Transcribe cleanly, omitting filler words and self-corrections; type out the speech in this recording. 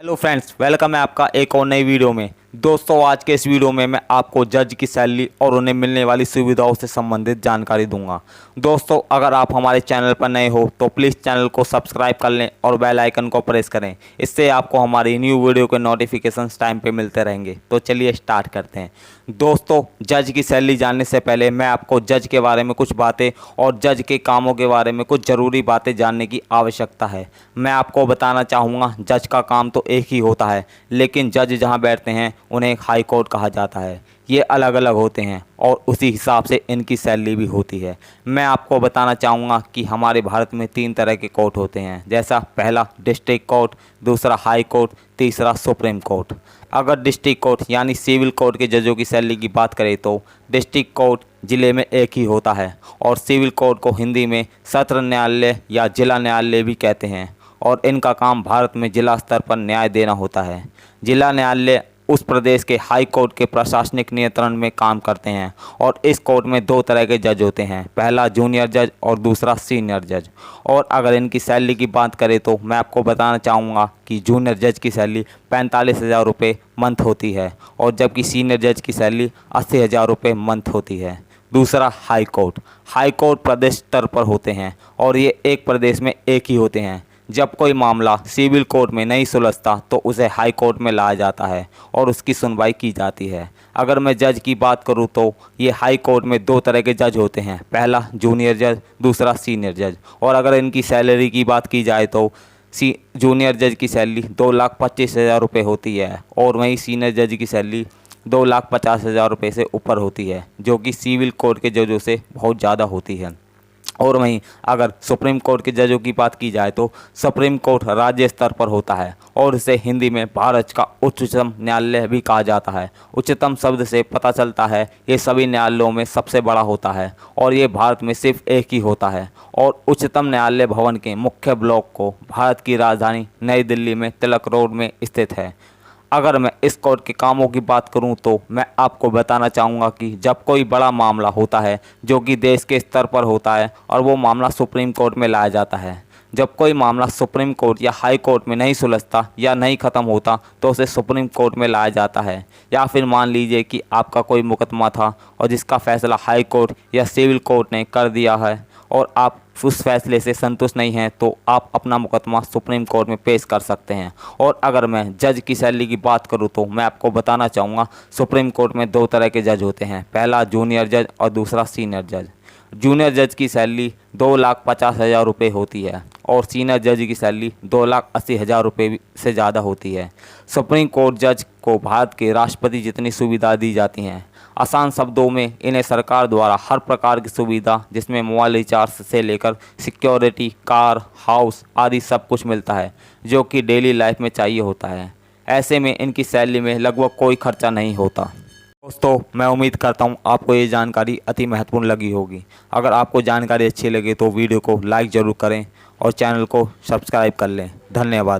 Hello friends, welcome है आपका एक और नई वीडियो में। दोस्तों, आज के इस वीडियो में मैं आपको जज की सैलरी और उन्हें मिलने वाली सुविधाओं से संबंधित जानकारी दूंगा। दोस्तों, अगर आप हमारे चैनल पर नए हो तो प्लीज़ चैनल को सब्सक्राइब कर लें और बेल आइकन को प्रेस करें। इससे आपको हमारी न्यू वीडियो के नोटिफिकेशंस टाइम पे मिलते रहेंगे। तो चलिए स्टार्ट करते हैं। दोस्तों, जज की सैलरी जानने से पहले मैं आपको जज के बारे में कुछ बातें और जज के कामों के बारे में कुछ ज़रूरी बातें जानने की आवश्यकता है। मैं आपको बताना चाहूँगा, जज का काम तो एक ही होता है, लेकिन जज जहाँ बैठते हैं उन्हें हाई कोर्ट कहा जाता है। ये अलग अलग होते हैं और उसी हिसाब से इनकी सैलरी भी होती है। मैं आपको बताना चाहूँगा कि हमारे भारत में 3 तरह के कोर्ट होते हैं, जैसा पहला डिस्ट्रिक्ट कोर्ट, दूसरा हाई कोर्ट, तीसरा सुप्रीम कोर्ट। अगर डिस्ट्रिक्ट कोर्ट यानी सिविल कोर्ट के जजों की सैलरी की बात करें तो डिस्ट्रिक्ट कोर्ट ज़िले में एक ही होता है और सिविल कोर्ट को हिंदी में सत्र न्यायालय या जिला न्यायालय भी कहते हैं और इनका काम भारत में जिला स्तर पर न्याय देना होता है। जिला न्यायालय उस प्रदेश के हाई कोर्ट के प्रशासनिक नियंत्रण में काम करते हैं और इस कोर्ट में 2 तरह के जज होते हैं, पहला जूनियर जज और दूसरा सीनियर जज। और अगर इनकी सैलरी की बात करें तो मैं आपको बताना चाहूँगा कि जूनियर जज की सैलरी 45,000 रुपये मंथ होती है और जबकि सीनियर जज की सैलरी 80,000 रुपये मंथ होती है। दूसरा हाई कोर्ट प्रदेश स्तर पर होते हैं और ये एक प्रदेश में एक ही होते हैं। जब कोई मामला सिविल कोर्ट में नहीं सुलझता तो उसे हाई कोर्ट में लाया जाता है और उसकी सुनवाई की जाती है। अगर मैं जज की बात करूं तो ये हाई कोर्ट में 2 तरह के जज होते हैं, पहला जूनियर जज, दूसरा सीनियर जज। और अगर इनकी सैलरी की बात की जाए तो जूनियर जज की सैलरी 2,25,000 रुपये होती है और वहीं सीनियर जज की सैलरी 2,50,000 रुपये से ऊपर होती है, जो कि सिविल कोर्ट के जजों से बहुत ज़्यादा होती है। और वहीं अगर सुप्रीम कोर्ट के जजों की बात की जाए तो सुप्रीम कोर्ट राज्य स्तर पर होता है और इसे हिंदी में भारत का उच्चतम न्यायालय भी कहा जाता है। उच्चतम शब्द से पता चलता है ये सभी न्यायालयों में सबसे बड़ा होता है और ये भारत में सिर्फ एक ही होता है। और उच्चतम न्यायालय भवन के मुख्य ब्लॉक को भारत की राजधानी नई दिल्ली में तिलक रोड में स्थित है। अगर मैं इस कोर्ट के कामों की बात करूं तो मैं आपको बताना चाहूँगा कि जब कोई बड़ा मामला होता है जो कि देश के स्तर पर होता है और वो मामला सुप्रीम कोर्ट में लाया जाता है। जब कोई मामला सुप्रीम कोर्ट या हाई कोर्ट में नहीं सुलझता या नहीं ख़त्म होता तो उसे सुप्रीम कोर्ट में लाया जाता है। या फिर मान लीजिए कि आपका कोई मुकदमा था और जिसका फैसला हाई कोर्ट या सिविल कोर्ट ने कर दिया है और आप उस फैसले से संतुष्ट नहीं हैं तो आप अपना मुकदमा सुप्रीम कोर्ट में पेश कर सकते हैं। और अगर मैं जज की सैलरी की बात करूं तो मैं आपको बताना चाहूँगा, सुप्रीम कोर्ट में 2 तरह के जज होते हैं, पहला जूनियर जज और दूसरा सीनियर जज। जूनियर जज की सैलरी 2,50,000 रुपये होती है और सीनियर जज की सैलरी 2,80,000 रुपये से ज़्यादा होती है। सुप्रीम कोर्ट जज को भारत के राष्ट्रपति जितनी सुविधा दी जाती हैं। आसान शब्दों में इन्हें सरकार द्वारा हर प्रकार की सुविधा, जिसमें मोबाइल रिचार्ज से लेकर सिक्योरिटी, कार, हाउस आदि सब कुछ मिलता है जो कि डेली लाइफ में चाहिए होता है। ऐसे में इनकी सैलरी में लगभग कोई खर्चा नहीं होता। दोस्तों, मैं उम्मीद करता हूँ आपको ये जानकारी अति महत्वपूर्ण लगी होगी। अगर आपको जानकारी अच्छी लगे तो वीडियो को लाइक ज़रूर करें और चैनल को सब्सक्राइब कर लें। धन्यवाद।